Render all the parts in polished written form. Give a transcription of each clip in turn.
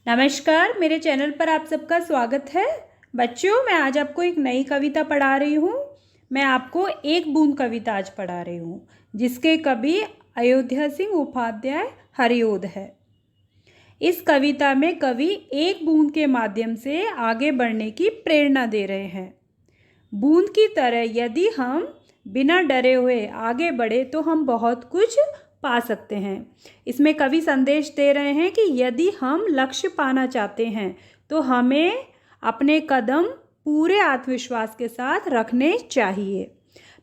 नमस्कार, मेरे चैनल पर आप सबका स्वागत है। बच्चों, मैं आज आपको एक नई कविता पढ़ा रही हूँ। मैं आपको एक बूंद कविता आज पढ़ा रही हूँ, जिसके कवि अयोध्या सिंह उपाध्याय हरिओद है। इस कविता में कवि एक बूंद के माध्यम से आगे बढ़ने की प्रेरणा दे रहे हैं। बूंद की तरह यदि हम बिना डरे हुए आगे बढ़े तो हम बहुत कुछ पा सकते हैं। इसमें कवि संदेश दे रहे हैं कि यदि हम लक्ष्य पाना चाहते हैं तो हमें अपने कदम पूरे आत्मविश्वास के साथ रखने चाहिए।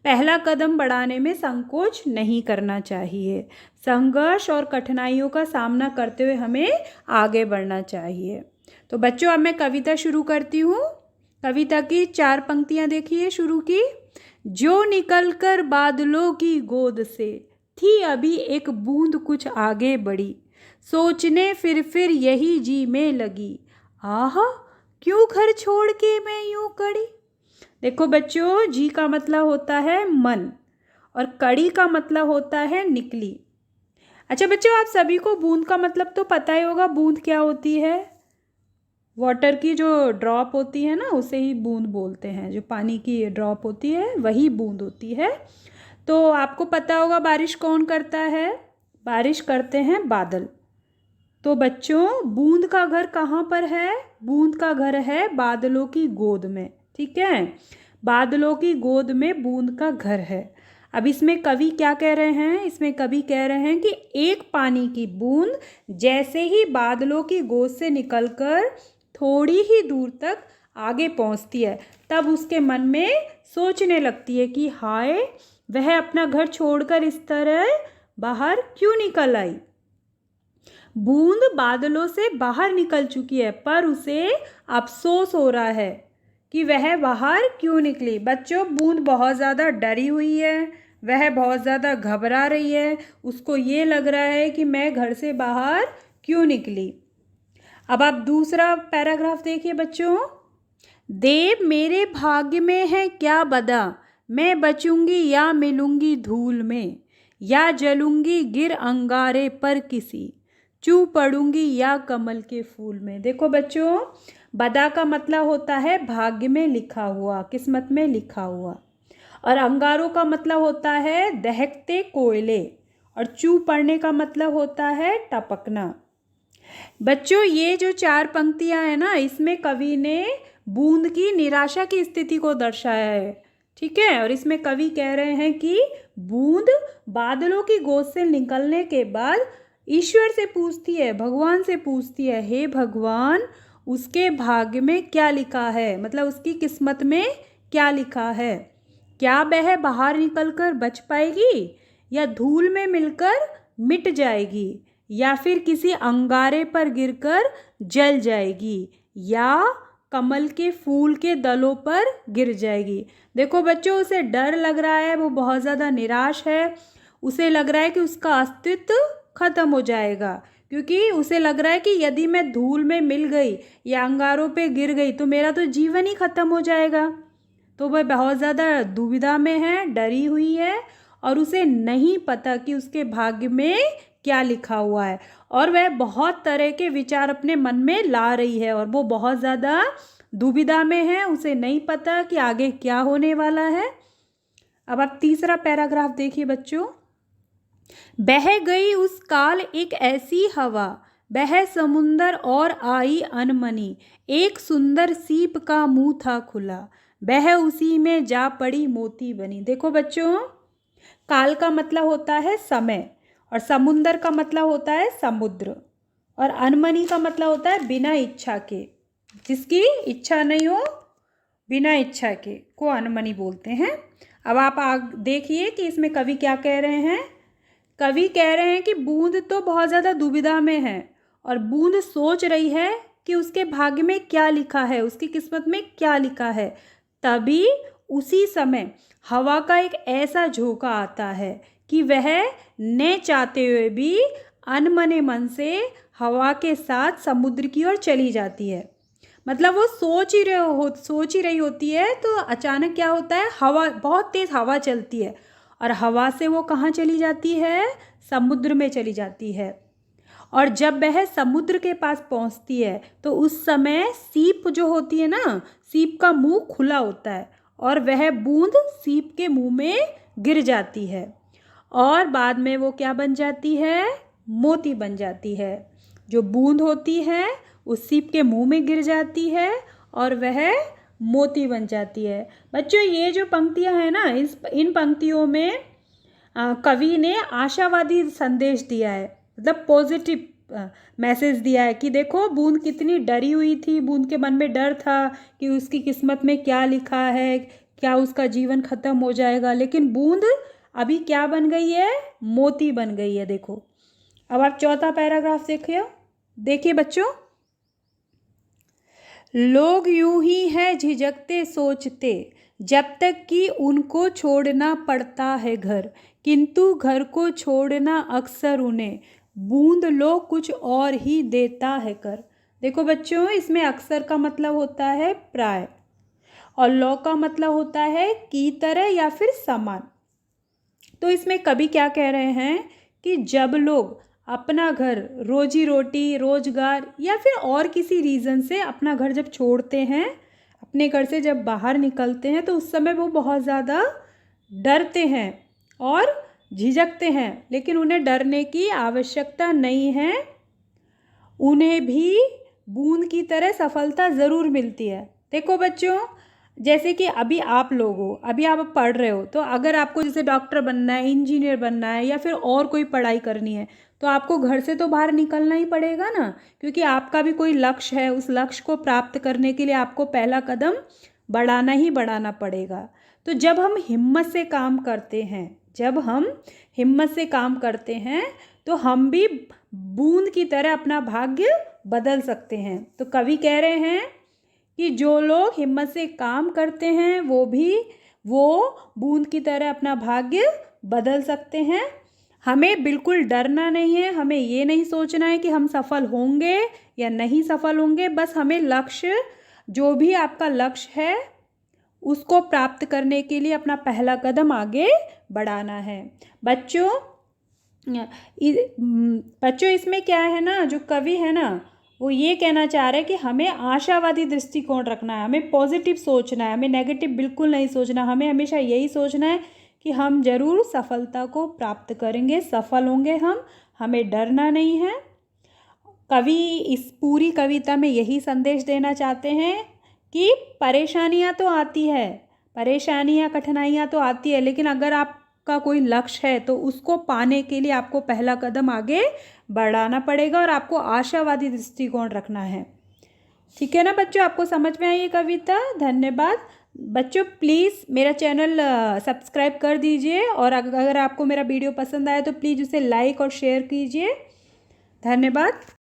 पहला कदम बढ़ाने में संकोच नहीं करना चाहिए। संघर्ष और कठिनाइयों का सामना करते हुए हमें आगे बढ़ना चाहिए। तो बच्चों, अब मैं कविता शुरू करती हूँ। कविता की 4 पंक्तियाँ देखिए शुरू की। जो निकलकर बादलों की गोद से थी अभी एक बूंद कुछ आगे बढ़ी, सोचने फिर यही जी में लगी, आह क्यों घर छोड़ के मैं यूं कड़ी। देखो बच्चों, जी का मतलब होता है मन और कड़ी का मतलब होता है निकली। अच्छा बच्चों, आप सभी को बूंद का मतलब तो पता ही होगा। बूंद क्या होती है? वाटर की जो ड्रॉप होती है ना, उसे ही बूंद बोलते हैं। जो पानी की ड्रॉप होती है वही बूंद होती है। तो आपको पता होगा बारिश कौन करता है? बारिश करते हैं बादल। तो बच्चों, बूंद का घर कहाँ पर है? बूंद का घर है बादलों की गोद में। ठीक है, बादलों की गोद में बूंद का घर है। अब इसमें कवि क्या कह रहे हैं? इसमें कवि कह रहे हैं कि एक पानी की बूंद जैसे ही बादलों की गोद से निकलकर थोड़ी ही दूर तक आगे पहुंचती है, तब उसके मन में सोचने लगती है कि हाय, वह अपना घर छोड़कर इस तरह बाहर क्यों निकल आई। बूंद बादलों से बाहर निकल चुकी है, पर उसे अफसोस हो रहा है कि वह बाहर क्यों निकली। बच्चों, बूंद बहुत ज़्यादा डरी हुई है, वह बहुत ज़्यादा घबरा रही है। उसको ये लग रहा है कि मैं घर से बाहर क्यों निकली। अब आप दूसरा पैराग्राफ देखिए बच्चों। देव मेरे भाग्य में है क्या बदा, मैं बचूंगी या मिलूंगी धूल में, या जलूंगी गिर अंगारे पर किसी, चू पड़ूंगी या कमल के फूल में। देखो बच्चों, बदा का मतलब होता है भाग्य में लिखा हुआ, किस्मत में लिखा हुआ। और अंगारों का मतलब होता है दहकते कोयले। और चू पड़ने का मतलब होता है टपकना। बच्चों, ये जो 4 पंक्तियां हैं ना, इसमें कवि ने बूंद की निराशा की स्थिति को दर्शाया है। ठीक है, और इसमें कवि कह रहे हैं कि बूंद बादलों की गोद से निकलने के बाद ईश्वर से पूछती है, भगवान से पूछती है, हे भगवान, उसके भाग्य में क्या लिखा है, मतलब उसकी किस्मत में क्या लिखा है। क्या वह बाहर निकलकर बच पाएगी, या धूल में मिलकर मिट जाएगी, या फिर किसी अंगारे पर गिरकर जल जाएगी, या कमल के फूल के दलों पर गिर जाएगी। देखो बच्चों, उसे डर लग रहा है, वो बहुत ज़्यादा निराश है। उसे लग रहा है कि उसका अस्तित्व खत्म हो जाएगा, क्योंकि उसे लग रहा है कि यदि मैं धूल में मिल गई या अंगारों पे गिर गई तो मेरा तो जीवन ही खत्म हो जाएगा। तो वह बहुत ज़्यादा दुविधा में है, डरी हुई है, और उसे नहीं पता कि उसके भाग्य में क्या लिखा हुआ है। और वह बहुत तरह के विचार अपने मन में ला रही है, और वो बहुत ज़्यादा दुविधा में है। उसे नहीं पता कि आगे क्या होने वाला है। अब आप तीसरा पैराग्राफ देखिए बच्चों। बह गई उस काल एक ऐसी हवा, बह समुंदर और आई अनमनी, एक सुंदर सीप का मुंह था खुला, बह उसी में जा पड़ी मोती बनी। देखो बच्चों, काल का मतलब होता है समय, और समुंदर का मतलब होता है समुद्र, और अनमनी का मतलब होता है बिना इच्छा के। जिसकी इच्छा नहीं हो, बिना इच्छा के को अनमनी बोलते हैं। अब आप देखिए कि इसमें कवि क्या कह रहे हैं। कवि कह रहे हैं कि बूंद तो बहुत ज़्यादा दुविधा में है, और बूंद सोच रही है कि उसके भाग्य में क्या लिखा है, उसकी किस्मत में क्या लिखा है। तभी उसी समय हवा का एक ऐसा झोंका आता है कि वह न चाहते हुए भी अनमने मन से हवा के साथ समुद्र की ओर चली जाती है। मतलब वो सोच ही रही होती है, तो अचानक क्या होता है, हवा, बहुत तेज़ हवा चलती है, और हवा से वो कहाँ चली जाती है? समुद्र में चली जाती है। और जब वह समुद्र के पास पहुंचती है तो उस समय सीप जो होती है ना, सीप का मुंह खुला होता है और वह बूंद सीप के मुंह में गिर जाती है और बाद में वो क्या बन जाती है, मोती बन जाती है। जो बूंद होती है उस सीप के मुंह में गिर जाती है और वह मोती बन जाती है। बच्चों ये जो पंक्तियां हैं ना, इन पंक्तियों में कवि ने आशावादी संदेश दिया है, मतलब पॉजिटिव मैसेज दिया है कि देखो बूंद कितनी डरी हुई थी, बूंद के मन में डर था कि उसकी किस्मत में क्या लिखा है, क्या उसका जीवन खत्म हो जाएगा, लेकिन बूंद अभी क्या बन गई है, मोती बन गई है। देखो अब आप चौथा पैराग्राफ देखिए बच्चों, लोग यूं ही है झिझकते सोचते जब तक कि उनको छोड़ना पड़ता है घर, किंतु घर को छोड़ना अक्सर उन्हें बूंद लो कुछ और ही देता है कर। देखो बच्चों, इसमें अक्सर का मतलब होता है प्राय और लो का मतलब होता है की तरह या फिर समान। तो इसमें कवि क्या कह रहे हैं कि जब लोग अपना घर, रोजी रोटी, रोजगार या फिर और किसी रीज़न से अपना घर जब छोड़ते हैं, अपने घर से जब बाहर निकलते हैं, तो उस समय वो बहुत ज़्यादा डरते हैं और झिझकते हैं, लेकिन उन्हें डरने की आवश्यकता नहीं है। उन्हें भी बूंद की तरह सफलता ज़रूर मिलती है। देखो बच्चों, जैसे कि अभी आप लोग हो, अभी आप पढ़ रहे हो, तो अगर आपको जैसे डॉक्टर बनना है, इंजीनियर बनना है या फिर और कोई पढ़ाई करनी है, तो आपको घर से तो बाहर निकलना ही पड़ेगा ना, क्योंकि आपका भी कोई लक्ष्य है। उस लक्ष्य को प्राप्त करने के लिए आपको पहला कदम बढ़ाना ही बढ़ाना पड़ेगा। तो जब हम हिम्मत से काम करते हैं, तो हम भी बूंद की तरह अपना भाग्य बदल सकते हैं। तो कवि कह रहे हैं कि जो लोग हिम्मत से काम करते हैं वो बूंद की तरह अपना भाग्य बदल सकते हैं। हमें बिल्कुल डरना नहीं है, हमें ये नहीं सोचना है कि हम सफल होंगे या नहीं सफल होंगे। बस हमें लक्ष्य, जो भी आपका लक्ष्य है, उसको प्राप्त करने के लिए अपना पहला कदम आगे बढ़ाना है। बच्चों इसमें क्या है ना, जो कवि है ना, वो ये कहना चाह रहे हैं कि हमें आशावादी दृष्टिकोण रखना है, हमें पॉजिटिव सोचना है, हमें नेगेटिव बिल्कुल नहीं सोचना। हमें हमेशा यही सोचना है कि हम ज़रूर सफलता को प्राप्त करेंगे, सफल होंगे हम, हमें डरना नहीं है। कवि इस पूरी कविता में यही संदेश देना चाहते हैं कि परेशानियां तो आती है, परेशानियां, कठिनाइयां तो आती है, लेकिन अगर आपका कोई लक्ष्य है तो उसको पाने के लिए आपको पहला कदम आगे बढ़ाना पड़ेगा और आपको आशावादी दृष्टिकोण रखना है। ठीक है ना बच्चों, आपको समझ में आई ये कविता? धन्यवाद बच्चों। प्लीज़ मेरा चैनल सब्सक्राइब कर दीजिए और अगर आपको मेरा वीडियो पसंद आया तो प्लीज़ उसे लाइक और शेयर कीजिए। धन्यवाद।